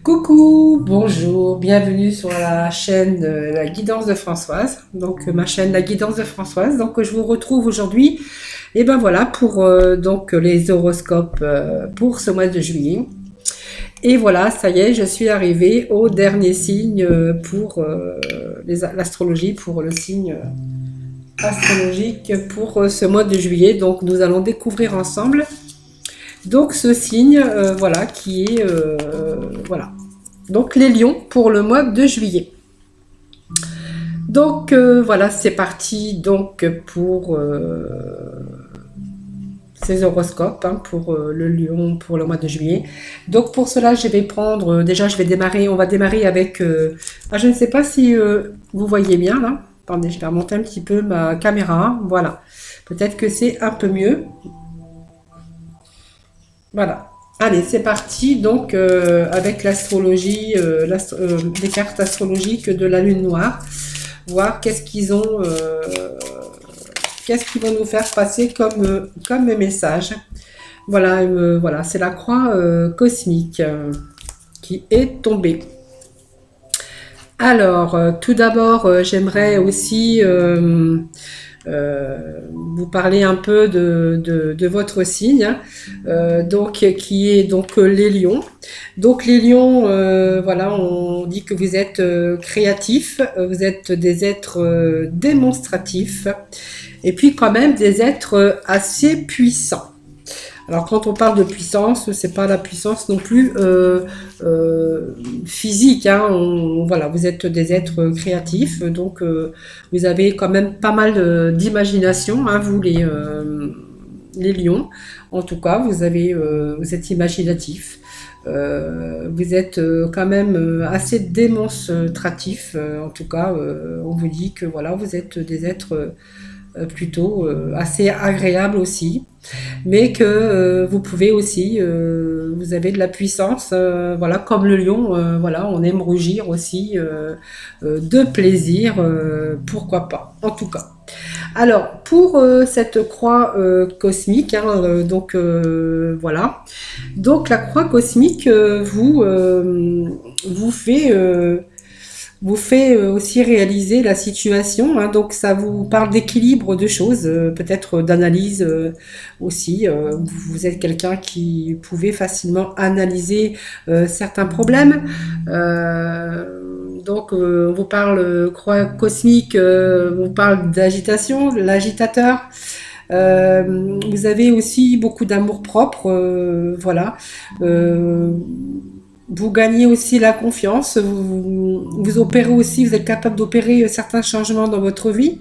Coucou, bonjour, bienvenue sur la chaîne La Guidance de Françoise. Donc ma chaîne La Guidance de Françoise. Donc je vous retrouve aujourd'hui, et ben voilà pour donc les horoscopes pour ce mois de juillet. Et voilà, ça y est, je suis arrivée au dernier signe pour l'astrologie, pour le signe astrologique pour ce mois de juillet. Donc nous allons découvrir ensemble. Donc ce signe, voilà, qui est voilà. Donc les lions pour le mois de juillet. Donc voilà, c'est parti donc pour ces horoscopes hein, pour le lion pour le mois de juillet. Donc pour cela, je vais prendre déjà, je vais démarrer. On va démarrer avec. Je ne sais pas si vous voyez bien là. Attendez, je vais remonter un petit peu ma caméra. Voilà. Peut-être que c'est un peu mieux. Voilà. Allez, c'est parti donc avec l'astrologie, les cartes astrologiques de la lune noire, voir qu'est-ce qu'ils vont nous faire passer comme message. Voilà, voilà, c'est la croix cosmique qui est tombée. Alors, tout d'abord, j'aimerais aussi vous parler un peu de votre signe, hein, donc qui est donc les lions. Donc les lions, voilà, on dit que vous êtes créatifs, vous êtes des êtres démonstratifs, et puis quand même des êtres assez puissants. Alors quand on parle de puissance, c'est pas la puissance non plus physique. Hein. Voilà, vous êtes des êtres créatifs, donc vous avez quand même pas mal d'imagination, hein, vous les lions. En tout cas, vous êtes imaginatifs. Vous êtes quand même assez démonstratif. En tout cas, on vous dit que voilà, vous êtes des êtres plutôt assez agréables aussi, mais que vous pouvez aussi, vous avez de la puissance, voilà, comme le lion, voilà, on aime rougir aussi de plaisir, pourquoi pas, en tout cas. Alors, pour cette croix cosmique, hein, donc voilà, donc la croix cosmique vous fait aussi réaliser la situation. Hein, donc ça vous parle d'équilibre de choses, peut-être d'analyse aussi. Vous êtes quelqu'un qui pouvait facilement analyser certains problèmes. Donc on vous parle croix cosmique, on vous parle d'agitation, l'agitateur. Vous avez aussi beaucoup d'amour propre, voilà. Vous gagnez aussi la confiance, vous opérez aussi, vous êtes capable d'opérer certains changements dans votre vie.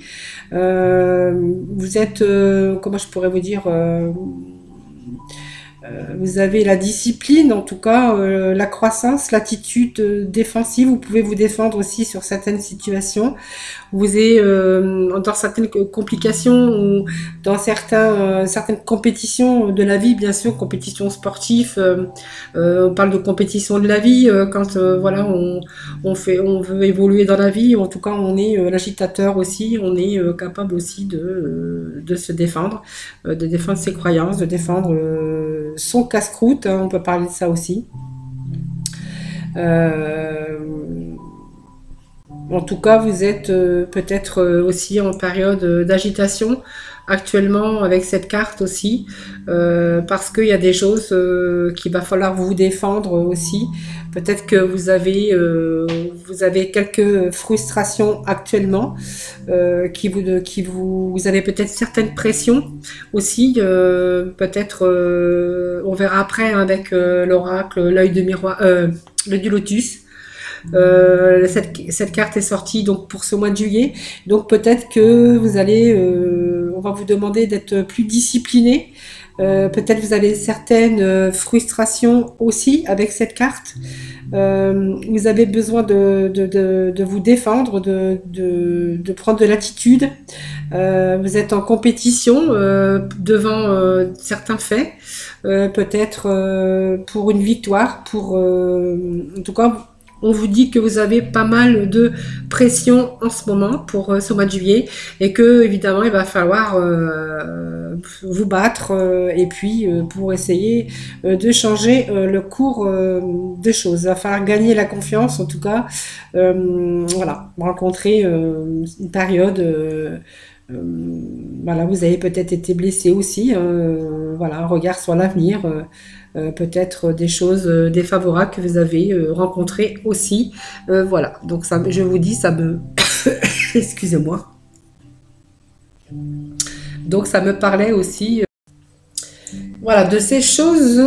Vous êtes, comment je pourrais vous dire, vous avez la discipline, en tout cas, la croissance, l'attitude défensive. Vous pouvez vous défendre aussi sur certaines situations. Vous êtes dans certaines complications ou dans certaines compétitions de la vie, bien sûr, compétitions sportives. On parle de compétition de la vie quand voilà, on veut évoluer dans la vie. En tout cas, on est l'agitateur aussi. On est capable aussi de se défendre, de défendre ses croyances, de défendre son casse-croûte, hein, on peut parler de ça aussi. Euh, En tout cas, vous êtes peut-être aussi en période d'agitation actuellement avec cette carte aussi, parce qu'il y a des choses qu'il va falloir vous défendre aussi. Peut-être que vous avez quelques frustrations actuellement, vous avez peut-être certaines pressions aussi. Peut-être, on verra après hein, avec l'oracle, l'œil de miroir, l'œil du lotus. Cette carte est sortie donc pour ce mois de juillet. Donc peut-être que on va vous demander d'être plus discipliné. Peut-être vous avez certaines frustrations aussi avec cette carte. Vous avez besoin de vous défendre, de prendre de l'attitude. Vous êtes en compétition devant certains faits. Peut-être pour une victoire, en tout cas On vous dit que vous avez pas mal de pression en ce moment pour ce mois de juillet et que évidemment il va falloir vous battre et puis pour essayer de changer le cours des choses. Il va falloir gagner la confiance en tout cas. Voilà, rencontrer une période. Voilà, vous avez peut-être été blessé aussi. Voilà, un regard sur l'avenir. Peut-être des choses défavorables que vous avez rencontrées aussi. Voilà, donc ça, je vous dis, ça me... Excusez-moi. Donc ça me parlait aussi, voilà, de ces choses,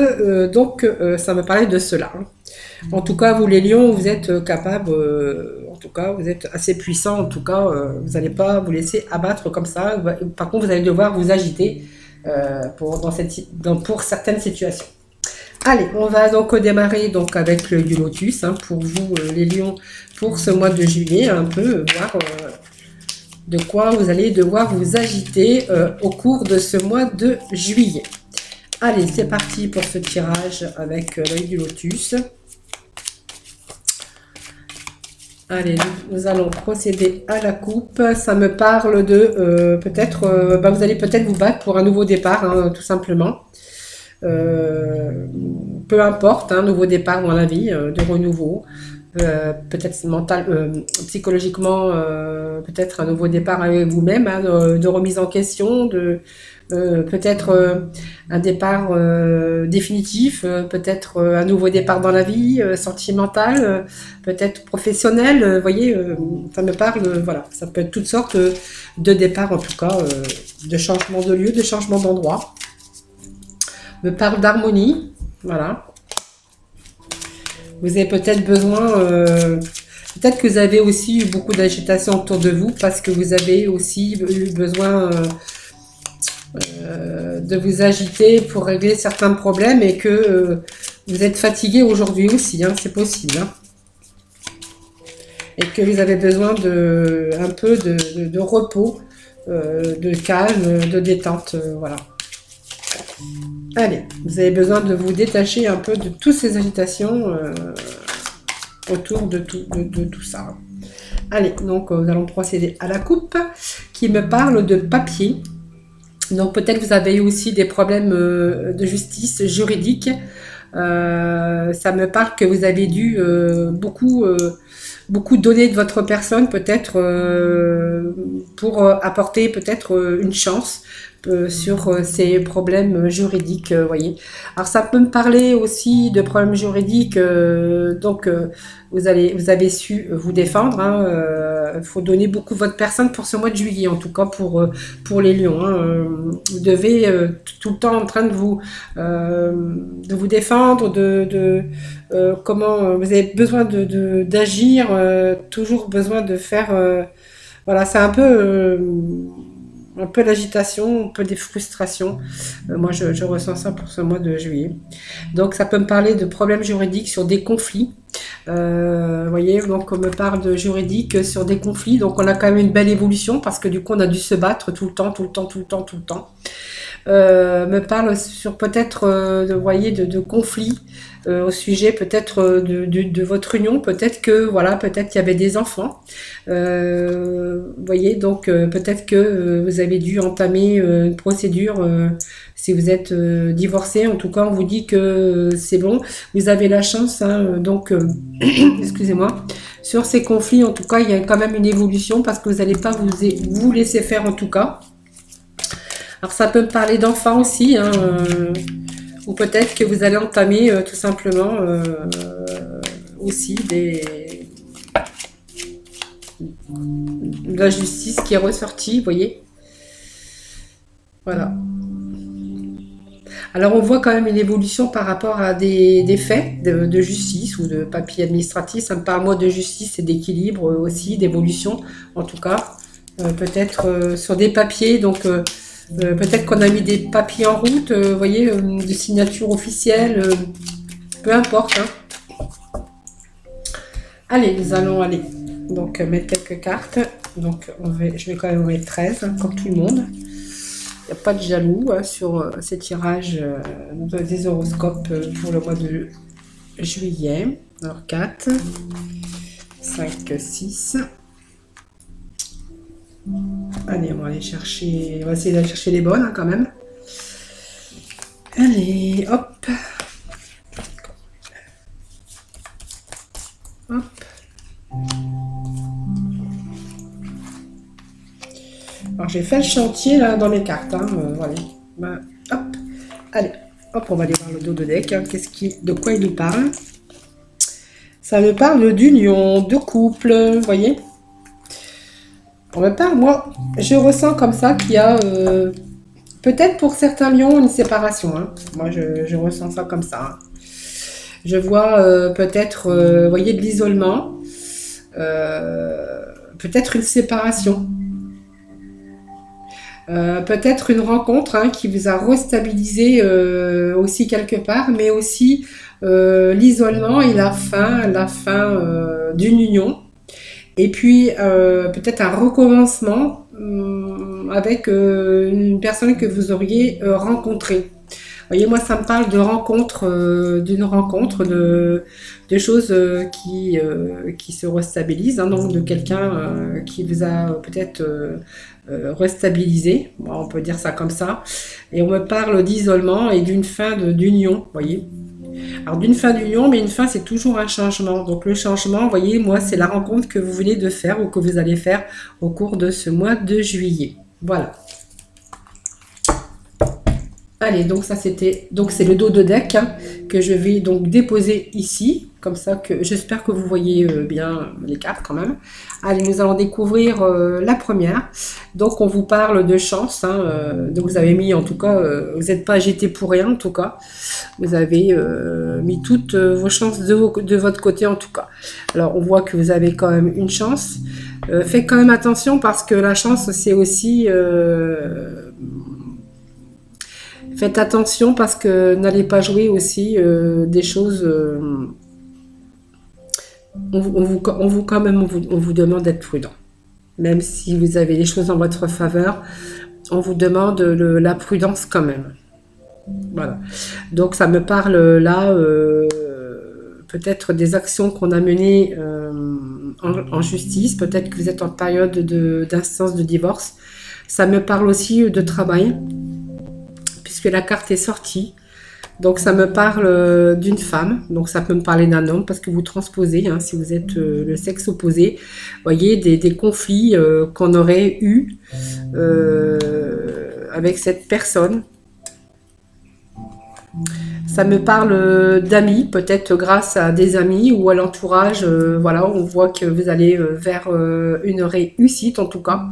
donc ça me parlait de cela. En tout cas, vous les lions, vous êtes capables, en tout cas, vous êtes assez puissants, en tout cas, vous n'allez pas vous laisser abattre comme ça. Par contre, vous allez devoir vous agiter pour certaines situations. Allez, on va donc démarrer donc avec du lotus, hein, pour vous les lions, pour ce mois de juillet, un peu voir de quoi vous allez devoir vous agiter au cours de ce mois de juillet. Allez, c'est parti pour ce tirage avec l'œil du lotus. Allez, nous allons procéder à la coupe. Ça me parle de peut-être, vous allez peut-être vous battre pour un nouveau départ, hein, tout simplement. Peu importe, un nouveau départ dans la vie, de renouveau, peut-être psychologiquement, peut-être un nouveau départ avec vous-même, hein, de remise en question, peut-être un départ définitif, peut-être un nouveau départ dans la vie, sentimental, peut-être professionnel, vous voyez, ça me parle, voilà, ça peut être toutes sortes de départs en tout cas, de changement de lieu, de changement d'endroit. Me parle d'harmonie, voilà. Vous avez peut-être besoin, peut-être que vous avez aussi eu beaucoup d'agitation autour de vous parce que vous avez aussi eu besoin de vous agiter pour régler certains problèmes et que vous êtes fatigué aujourd'hui aussi, hein, c'est possible. Hein. Et que vous avez besoin un peu de repos, de calme, de détente, voilà. Allez, vous avez besoin de vous détacher un peu de toutes ces agitations autour de tout ça. Allez, donc nous allons procéder à la coupe qui me parle de papier. Donc peut-être vous avez eu aussi des problèmes de justice juridique. Ça me parle que vous avez dû beaucoup donner de votre personne peut-être pour apporter peut-être une chance sur ces problèmes juridiques, voyez. Alors ça peut me parler aussi de problèmes juridiques, donc vous avez su vous défendre. Hein, faut donner beaucoup votre personne pour ce mois de juillet, en tout cas pour les lions. Hein. Vous devez tout le temps en train de vous défendre, comment vous avez besoin d'agir, toujours besoin de faire. Voilà, c'est un peu l'agitation, un peu des frustrations. Moi, je ressens ça pour ce mois de juillet. Donc, ça peut me parler de problèmes juridiques sur des conflits. Vous voyez, donc on me parle de juridique sur des conflits. Donc, on a quand même une belle évolution parce que du coup, on a dû se battre tout le temps. Me parle sur peut-être, vous voyez, de conflits au sujet peut-être de votre union, peut-être que voilà, peut-être qu'il y avait des enfants, vous voyez, donc peut-être que vous avez dû entamer une procédure si vous êtes divorcé. En tout cas, on vous dit que c'est bon, vous avez la chance, hein, donc excusez-moi. Sur ces conflits, en tout cas, il y a quand même une évolution parce que vous n'allez pas vous laisser faire en tout cas. Alors ça peut me parler d'enfants aussi, hein, ou peut-être que vous allez entamer tout simplement aussi de la justice qui est ressortie, vous voyez. Voilà. Alors on voit quand même une évolution par rapport à des faits de justice ou de papier administratif. Ça me parle moi de justice et d'équilibre aussi, d'évolution en tout cas. Peut-être sur des papiers, donc... peut-être qu'on a mis des papiers en route, vous voyez, de signature officielle, peu importe. Hein. Allez, nous allons aller donc mettre quelques cartes. Donc je vais quand même mettre 13, hein, comme tout le monde. Il n'y a pas de jaloux hein, sur ces tirages des horoscopes pour le mois de juillet. Alors 4, 5, 6. Allez, on va aller chercher, on va essayer d'aller chercher les bonnes hein, quand même. Allez, hop. Hop. Alors j'ai fait le chantier là dans mes cartes. Hein, voilà. Ben, hop. Allez, hop, on va aller voir le dos de deck. Hein. De quoi il nous parle? Ça me parle d'union, de couple, vous voyez. On me parle, moi, je ressens comme ça qu'il y a peut-être pour certains lions une séparation. Hein. Moi, je ressens ça comme ça. Hein. Je vois peut-être, vous voyez, de l'isolement, peut-être une séparation, peut-être une rencontre hein, qui vous a restabilisé aussi quelque part, mais aussi l'isolement et la fin d'une union. Et puis, peut-être un recommencement avec une personne que vous auriez rencontrée. Vous voyez, moi, ça me parle de rencontre, d'une rencontre, de choses qui se restabilisent, hein, donc de quelqu'un qui vous a peut-être restabilisé, bon, on peut dire ça comme ça. Et on me parle d'isolement et d'une fin d'union, vous voyez. Alors d'une fin d'union, mais une fin c'est toujours un changement. Donc le changement, vous voyez, moi c'est la rencontre que vous venez de faire ou que vous allez faire au cours de ce mois de juillet. Voilà. Allez, donc ça c'était, donc c'est le dos de deck hein, que je vais donc déposer ici, comme ça que j'espère que vous voyez bien les cartes quand même. Allez, nous allons découvrir la première. Donc on vous parle de chance, hein, donc vous avez mis en tout cas, vous n'êtes pas agité pour rien en tout cas. Vous avez mis toutes vos chances de votre côté en tout cas. Alors on voit que vous avez quand même une chance. Faites quand même attention parce que la chance c'est aussi... faites attention parce que n'allez pas jouer aussi des choses... on vous demande d'être prudent. Même si vous avez les choses en votre faveur, on vous demande la prudence quand même. Voilà. Donc ça me parle là peut-être des actions qu'on a menées en justice. Peut-être que vous êtes en période d'instance de divorce. Ça me parle aussi de travail, puisque la carte est sortie. Donc ça me parle d'une femme, donc ça peut me parler d'un homme parce que vous transposez, hein, si vous êtes le sexe opposé, voyez des conflits qu'on aurait eu avec cette personne. Ça me parle d'amis, peut-être grâce à des amis ou à l'entourage, voilà, on voit que vous allez vers une réussite en tout cas.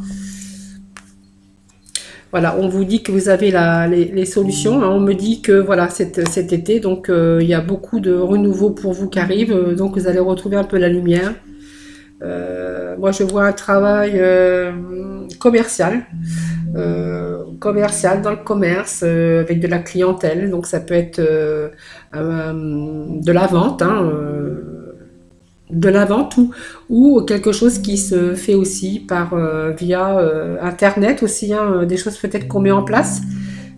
Voilà, on vous dit que vous avez les solutions. Hein. On me dit que voilà, cet été, donc il y a beaucoup de renouveau pour vous qui arrive. Donc vous allez retrouver un peu la lumière. Moi, je vois un travail commercial. Commercial dans le commerce avec de la clientèle. Donc ça peut être de la vente. Hein, de la vente ou quelque chose qui se fait aussi par via internet aussi, hein, des choses peut-être qu'on met en place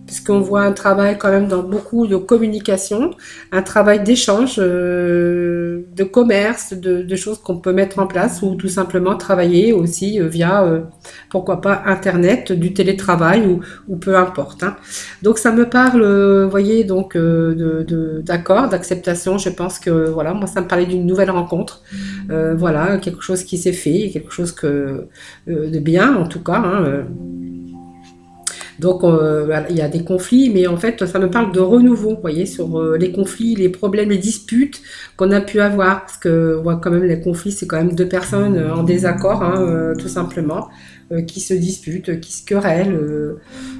puisqu'on voit un travail quand même dans beaucoup de communication, un travail d'échange, de commerce, de choses qu'on peut mettre en place ou tout simplement travailler aussi via, pourquoi pas, Internet, du télétravail ou peu importe. Hein. Donc ça me parle, vous voyez, donc d'accord, d'acceptation. Je pense que, voilà, moi ça me parlait d'une nouvelle rencontre. Voilà, quelque chose qui s'est fait, quelque chose de bien en tout cas. Hein, donc, il y a des conflits, mais en fait, ça me parle de renouveau, vous voyez, sur les conflits, les problèmes, les disputes qu'on a pu avoir. Parce que, on voit quand même, les conflits, c'est quand même deux personnes en désaccord, hein, tout simplement, qui se disputent, qui se querellent.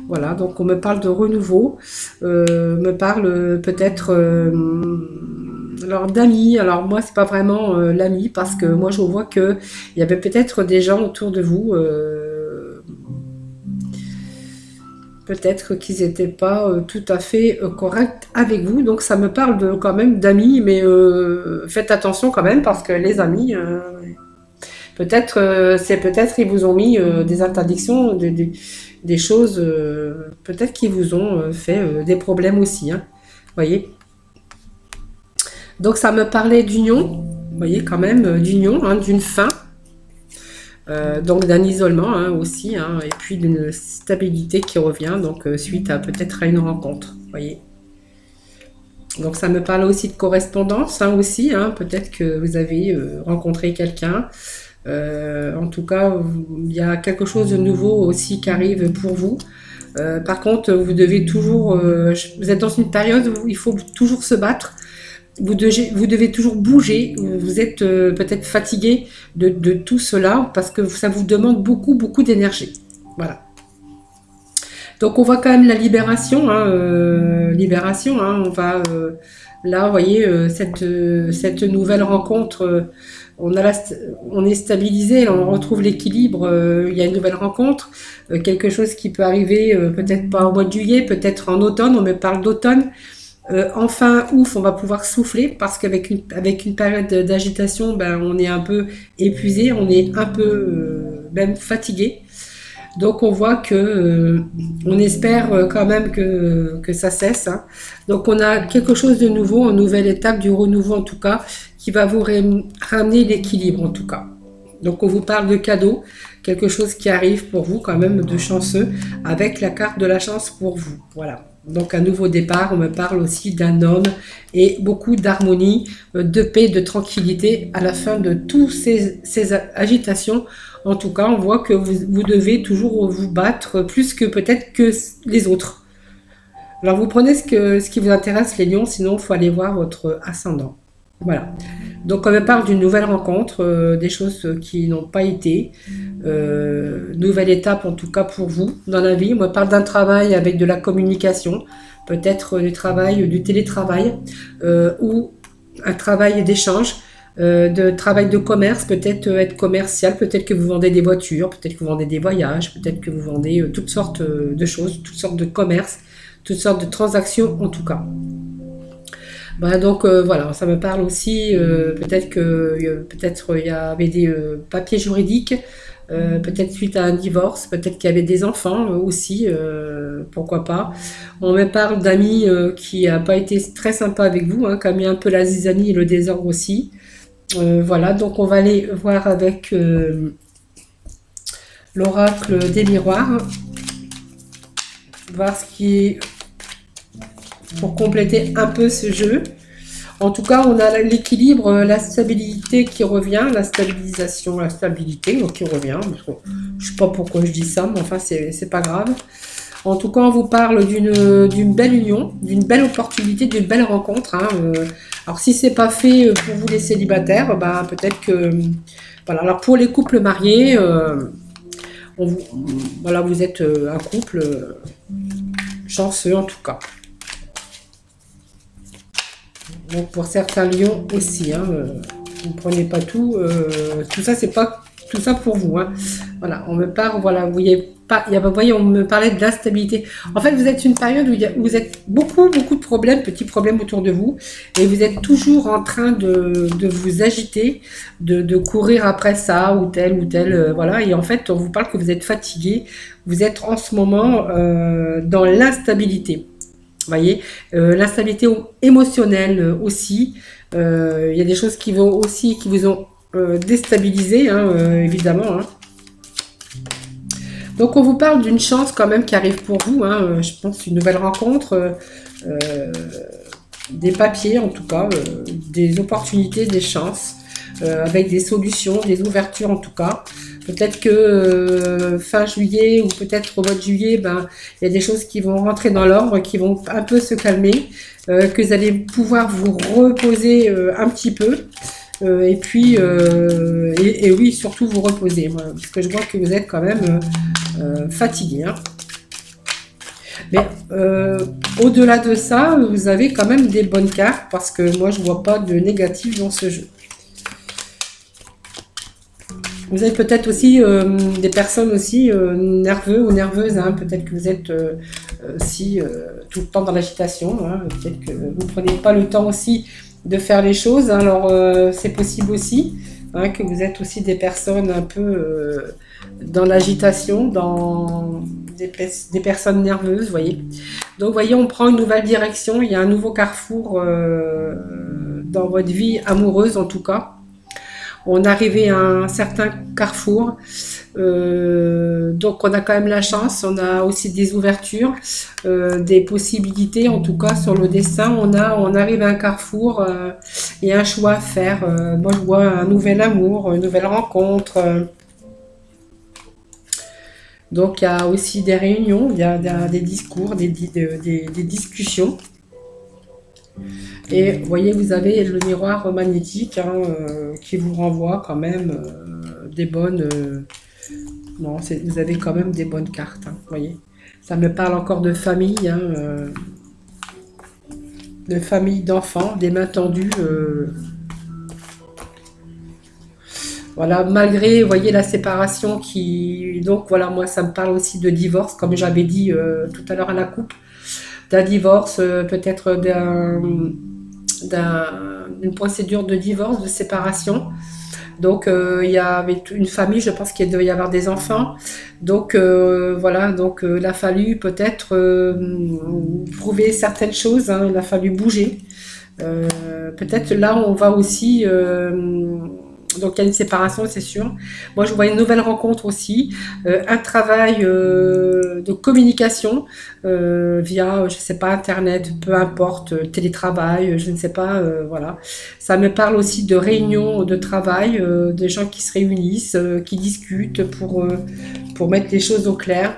Voilà, donc on me parle de renouveau, me parle peut-être... alors d'amis, alors moi c'est pas vraiment l'ami parce que moi je vois que il y avait peut-être des gens autour de vous peut-être qu'ils n'étaient pas tout à fait corrects avec vous. Donc ça me parle quand même d'amis, mais faites attention quand même parce que les amis, peut-être ils vous ont mis des interdictions, des choses, peut-être qu'ils vous ont fait des problèmes aussi. Hein, voyez. Donc ça me parlait d'union, vous voyez quand même, d'union, hein, d'une fin, donc d'un isolement hein, aussi, hein, et puis d'une stabilité qui revient, donc suite à peut-être à une rencontre, vous voyez. Donc ça me parle aussi de correspondance hein, aussi, hein, peut-être que vous avez rencontré quelqu'un. En tout cas, il y a quelque chose de nouveau aussi qui arrive pour vous. Par contre, vous devez toujours, vous êtes dans une période où il faut toujours se battre. Vous devez toujours bouger. Vous êtes peut-être fatigué de tout cela parce que ça vous demande beaucoup, beaucoup d'énergie. Voilà. Donc on voit quand même la libération, hein, libération. Hein, on va là, vous voyez cette nouvelle rencontre. On est stabilisé, on retrouve l'équilibre. Il y a une nouvelle rencontre, quelque chose qui peut arriver peut-être pas au mois de juillet, peut-être en automne. On me parle d'automne. Enfin, ouf, on va pouvoir souffler parce avec une période d'agitation, ben, on est un peu épuisé, on est un peu même fatigué. Donc on voit que on espère quand même que ça cesse. Hein. Donc on a quelque chose de nouveau, une nouvelle étape du renouveau en tout cas, qui va vous ramener l'équilibre en tout cas. Donc on vous parle de cadeaux, quelque chose qui arrive pour vous quand même de chanceux, avec la carte de la chance pour vous. Voilà. Donc un nouveau départ, on me parle aussi d'un homme et beaucoup d'harmonie, de paix, de tranquillité à la fin de toutes ces agitations. En tout cas, on voit que vous devez toujours vous battre plus que peut-être que les autres. Alors vous prenez ce qui vous intéresse les lions, sinon il faut aller voir votre ascendant. Voilà. Donc on me parle d'une nouvelle rencontre, des choses qui n'ont pas été, nouvelle étape en tout cas pour vous dans la vie. On me parle d'un travail avec de la communication, peut-être du travail, du télétravail ou un travail d'échange, de travail de commerce, peut-être être commercial, peut-être que vous vendez des voitures, peut-être que vous vendez des voyages, peut-être que vous vendez toutes sortes de choses, toutes sortes de commerces, toutes sortes de transactions en tout cas. Bah, donc voilà, ça me parle aussi, peut-être que peut-être il y avait des papiers juridiques, peut-être suite à un divorce, peut-être qu'il y avait des enfants aussi, pourquoi pas. On me parle d'amis qui n'a pas été très sympa avec vous, hein, qui a mis un peu la zizanie et le désordre aussi. Voilà, donc on va aller voir avec l'oracle des miroirs, voir ce qui est pour compléter un peu ce jeu. En tout cas, on a l'équilibre, la stabilité qui revient, la stabilisation, la stabilité donc qui revient. Je ne sais pas pourquoi je dis ça, mais enfin, c'est pas grave. En tout cas, on vous parle d'une belle union, d'une belle opportunité, d'une belle rencontre. Hein. Alors, si c'est pas fait pour vous les célibataires, bah, peut-être que... Voilà. Alors, pour les couples mariés, voilà, vous êtes un couple chanceux en tout cas. Donc pour certains lions aussi, hein, vous ne prenez pas tout. Tout ça, c'est pas tout ça pour vous. Hein. Voilà, on me parle, voilà, vous voyez, vous voyez, on me parlait de l'instabilité. En fait, vous êtes une période où vous êtes beaucoup de problèmes, petits problèmes autour de vous, et vous êtes toujours en train de vous agiter, de courir après ça ou tel, voilà. Et en fait, on vous parle que vous êtes fatigué, vous êtes en ce moment dans l'instabilité. Vous voyez, l'instabilité émotionnelle aussi. Il y a des choses qui vont aussi, qui vous ont déstabilisé, hein, évidemment. Hein. Donc on vous parle d'une chance quand même qui arrive pour vous. Hein, je pense une nouvelle rencontre, des papiers en tout cas, des opportunités, des chances, avec des solutions, des ouvertures en tout cas. Peut-être que fin juillet ou peut-être au mois de juillet, ben, il y a des choses qui vont rentrer dans l'ordre, qui vont un peu se calmer, que vous allez pouvoir vous reposer un petit peu. Et puis, et oui, surtout vous reposer, moi, parce que je vois que vous êtes quand même fatigué. Hein. Mais au-delà de ça, vous avez quand même des bonnes cartes, parce que moi, je ne vois pas de négatif dans ce jeu. Vous êtes peut-être aussi des personnes aussi nerveux ou nerveuses. Hein. Peut-être que vous êtes aussi tout le temps dans l'agitation. Hein. Peut-être que vous ne prenez pas le temps aussi de faire les choses. Hein. Alors, c'est possible aussi hein, que vous êtes aussi des personnes un peu dans l'agitation, dans des personnes nerveuses, vous voyez. Donc, vous voyez, on prend une nouvelle direction. Il y a un nouveau carrefour dans votre vie amoureuse en tout cas. On est arrivé à un certain carrefour, donc on a quand même la chance, on a aussi des ouvertures, des possibilités, en tout cas sur le destin, on arrive à un carrefour et un choix à faire. Moi je vois un nouvel amour, une nouvelle rencontre. Donc il y a aussi des réunions, il y a des discours, des discussions. Et vous voyez, vous avez le miroir magnétique hein, qui vous renvoie quand même des bonnes... non, vous avez quand même des bonnes cartes, hein, vous voyez. Ça me parle encore hein, de famille, d'enfants, des mains tendues. Voilà, malgré, vous voyez, la séparation qui... Donc voilà, moi, ça me parle aussi de divorce, comme j'avais dit tout à l'heure à la coupe. D'un divorce, peut-être d'une procédure de divorce, de séparation. Donc il y avait une famille, je pense qu'il doit y avoir des enfants. Donc voilà, donc il a fallu peut-être prouver certaines choses, hein, il a fallu bouger. Peut-être là on va aussi donc il y a une séparation, c'est sûr. Moi, je vois une nouvelle rencontre aussi, un travail de communication via, je sais pas, Internet, peu importe, télétravail, je ne sais pas, voilà. Ça me parle aussi de réunions de travail, des gens qui se réunissent, qui discutent pour mettre les choses au clair.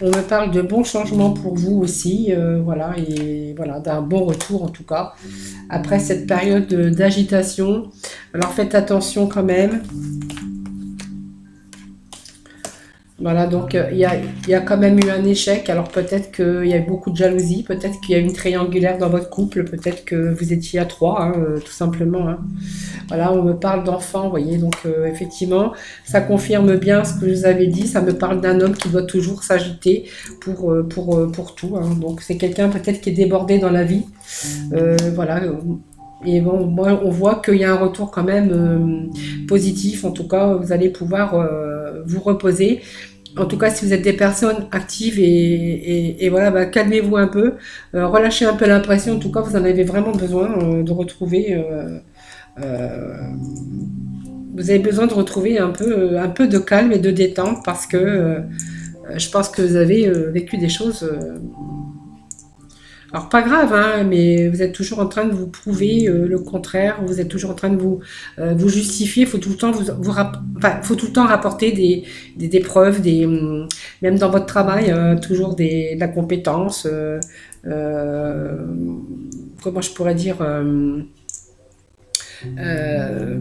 On me parle de bons changements pour vous aussi, voilà, et voilà, d'un bon retour en tout cas. Après cette période d'agitation, alors faites attention quand même. Voilà, donc il y a quand même eu un échec. Alors peut-être qu'il y a eu beaucoup de jalousie, peut-être qu'il y a eu une triangulaire dans votre couple, peut-être que vous étiez à trois, hein, tout simplement. Hein. Voilà, on me parle d'enfants, vous voyez, donc effectivement, ça confirme bien ce que je vous avais dit. Ça me parle d'un homme qui doit toujours s'agiter pour tout. Hein. Donc c'est quelqu'un peut-être qui est débordé dans la vie. Voilà. Et bon, moi, on voit qu'il y a un retour quand même positif. En tout cas, vous allez pouvoir vous reposer. En tout cas, si vous êtes des personnes actives et voilà, bah, calmez-vous un peu, relâchez un peu l'impression. En tout cas, vous en avez vraiment besoin de retrouver. Vous avez besoin de retrouver un peu de calme et de détente parce que je pense que vous avez vécu des choses. Alors pas grave, hein, mais vous êtes toujours en train de vous prouver le contraire, vous êtes toujours en train de vous justifier, il faut tout le temps faut tout le temps rapporter des preuves, même dans votre travail, toujours de la compétence, comment je pourrais dire,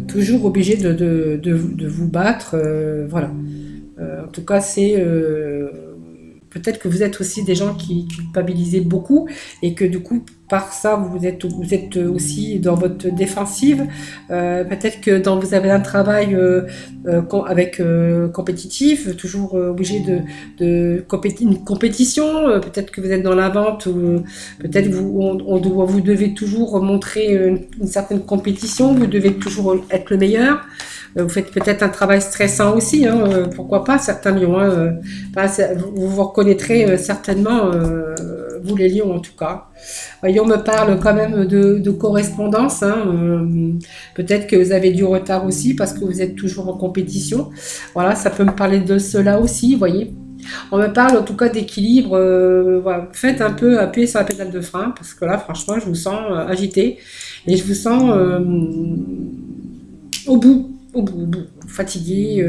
toujours obligé de vous battre, voilà. En tout cas, c'est peut-être que vous êtes aussi des gens qui culpabilisez beaucoup et que du coup, par ça, vous êtes aussi dans votre défensive. Peut-être que vous avez un travail avec compétitif, toujours obligé une compétition. Peut-être que vous êtes dans la vente ou peut-être vous devez toujours montrer une certaine compétition. Vous devez toujours être le meilleur. Vous faites peut-être un travail stressant aussi, hein, pourquoi pas, certains lions. Hein, vous vous reconnaîtrez certainement, vous les lions en tout cas. Voyons, on me parle quand même de correspondance. Hein, peut-être que vous avez du retard aussi parce que vous êtes toujours en compétition. Voilà, ça peut me parler de cela aussi, vous voyez. On me parle en tout cas d'équilibre. Voilà. Faites un peu appuyer sur la pédale de frein parce que là, franchement, je vous sens agité et je vous sens au bout. Fatigué,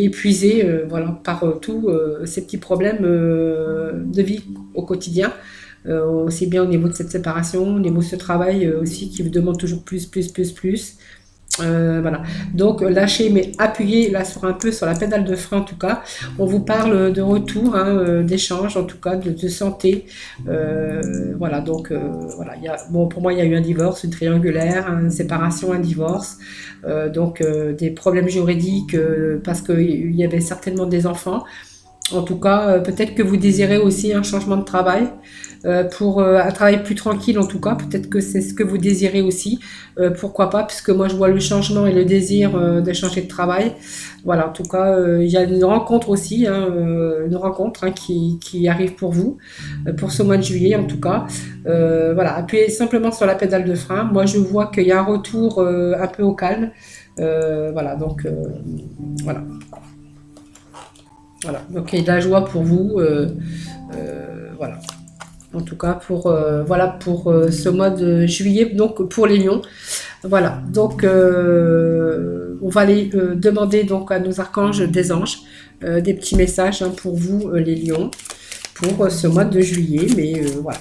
épuisé, voilà, par tous ces petits problèmes de vie au quotidien, aussi bien au niveau de cette séparation, au niveau de ce travail aussi qui vous demande toujours plus. Voilà, donc lâchez mais appuyez là un peu sur la pédale de frein en tout cas. On vous parle de retour, hein, d'échange en tout cas, de santé. Voilà, donc voilà, bon, pour moi il y a eu un divorce, une triangulaire, une séparation, un divorce, donc des problèmes juridiques parce qu'il y avait certainement des enfants. En tout cas, peut-être que vous désirez aussi un changement de travail pour un travail plus tranquille en tout cas. Peut-être que c'est ce que vous désirez aussi. Pourquoi pas, puisque moi je vois le changement et le désir de changer de travail. Voilà, en tout cas, il y a une rencontre aussi, hein, une rencontre hein, qui arrive pour vous, pour ce mois de juillet en tout cas. Voilà, appuyez simplement sur la pédale de frein. Moi je vois qu'il y a un retour un peu au calme. Voilà, donc voilà. Voilà, donc il y a de la joie pour vous. Voilà. En tout cas, voilà, pour ce mois de juillet, donc pour les lions. Voilà, donc on va aller demander donc à nos archanges des anges des petits messages hein, pour vous, les lions, pour ce mois de juillet. Mais voilà.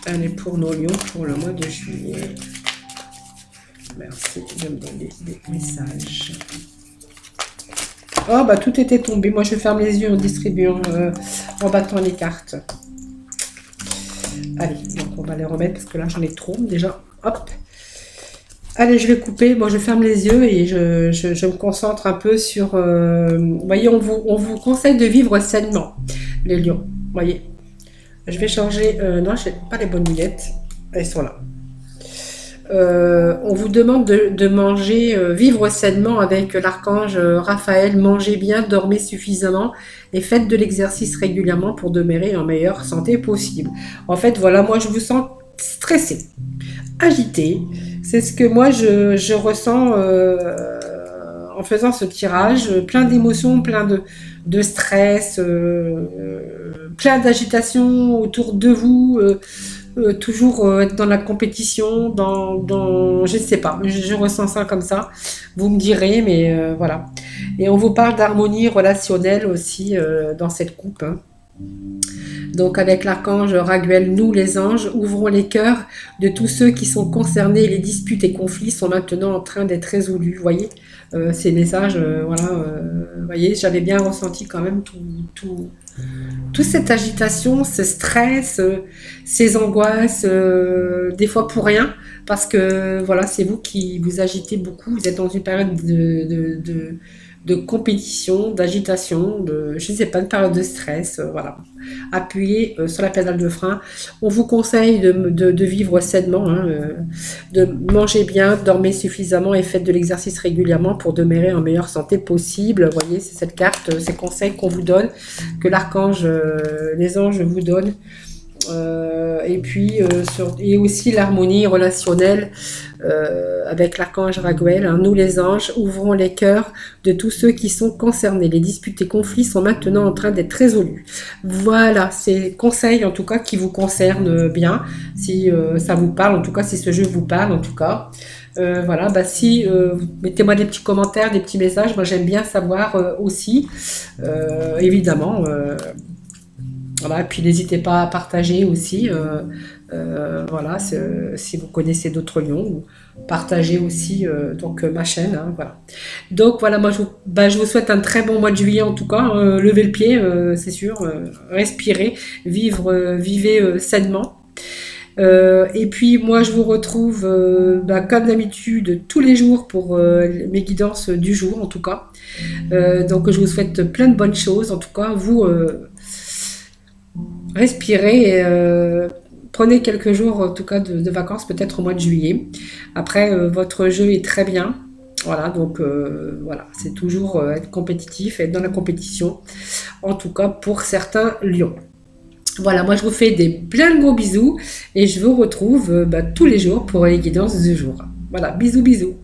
Allez, pour nos lions, pour le mois de juillet. Merci de me donner des messages. Oh, bah tout était tombé. Moi, je ferme les yeux en distribuant, en battant les cartes. Allez, donc on va les remettre parce que là, j'en ai trop déjà. Hop. Allez, je vais couper. Moi, je ferme les yeux et je me concentre un peu sur... vous voyez, on vous conseille de vivre sainement, les lions. Vous voyez. Je vais changer... non, je n'ai pas les bonnes lunettes. Elles sont là. On vous demande de manger, vivre sainement avec l'archange Raphaël. Mangez bien, dormez suffisamment et faites de l'exercice régulièrement pour demeurer en meilleure santé possible. En fait, voilà, moi je vous sens stressé, agité. C'est ce que moi je ressens en faisant ce tirage. Plein d'émotions, plein de stress, plein d'agitation autour de vous. Toujours être dans la compétition, je ne sais pas, je ressens ça comme ça, vous me direz, mais voilà. Et on vous parle d'harmonie relationnelle aussi dans cette coupe. Hein. Donc avec l'archange Raguel, nous les anges, ouvrons les cœurs de tous ceux qui sont concernés. Les disputes et conflits sont maintenant en train d'être résolus. Vous voyez, ces messages, voilà, vous voyez, j'avais bien ressenti quand même toute cette agitation, ce stress, ces angoisses, des fois pour rien, parce que voilà, c'est vous qui vous agitez beaucoup, vous êtes dans une période de compétition, d'agitation, je ne sais pas, une période de stress, voilà. Appuyez sur la pédale de frein. On vous conseille de vivre sainement, hein, de manger bien, dormez suffisamment et faites de l'exercice régulièrement pour demeurer en meilleure santé possible. Vous voyez, c'est cette carte, ces conseils qu'on vous donne, que l'archange, les anges vous donnent. Et puis et aussi l'harmonie relationnelle avec l'archange Raguel, hein, nous les anges ouvrons les cœurs de tous ceux qui sont concernés, les disputes et conflits sont maintenant en train d'être résolus. Voilà, c'est conseils en tout cas qui vous concernent bien, si ça vous parle, en tout cas si ce jeu vous parle en tout cas. Voilà, bah si mettez-moi des petits commentaires, des petits messages, moi j'aime bien savoir aussi, évidemment. Voilà, et puis n'hésitez pas à partager aussi, voilà, si vous connaissez d'autres lions, ou partagez aussi donc ma chaîne, hein, voilà. Donc voilà, moi je vous souhaite un très bon mois de juillet en tout cas, levez le pied, c'est sûr, respirez, vivez sainement. Et puis moi je vous retrouve comme d'habitude tous les jours pour mes guidances du jour en tout cas. Donc je vous souhaite plein de bonnes choses, en tout cas vous... respirez et prenez quelques jours en tout cas de vacances, peut-être au mois de juillet. Après, votre jeu est très bien. Voilà, donc voilà, c'est toujours être compétitif, être dans la compétition. En tout cas, pour certains lions. Voilà, moi je vous fais plein de gros bisous et je vous retrouve tous les jours pour les guidances du jour. Voilà, bisous bisous.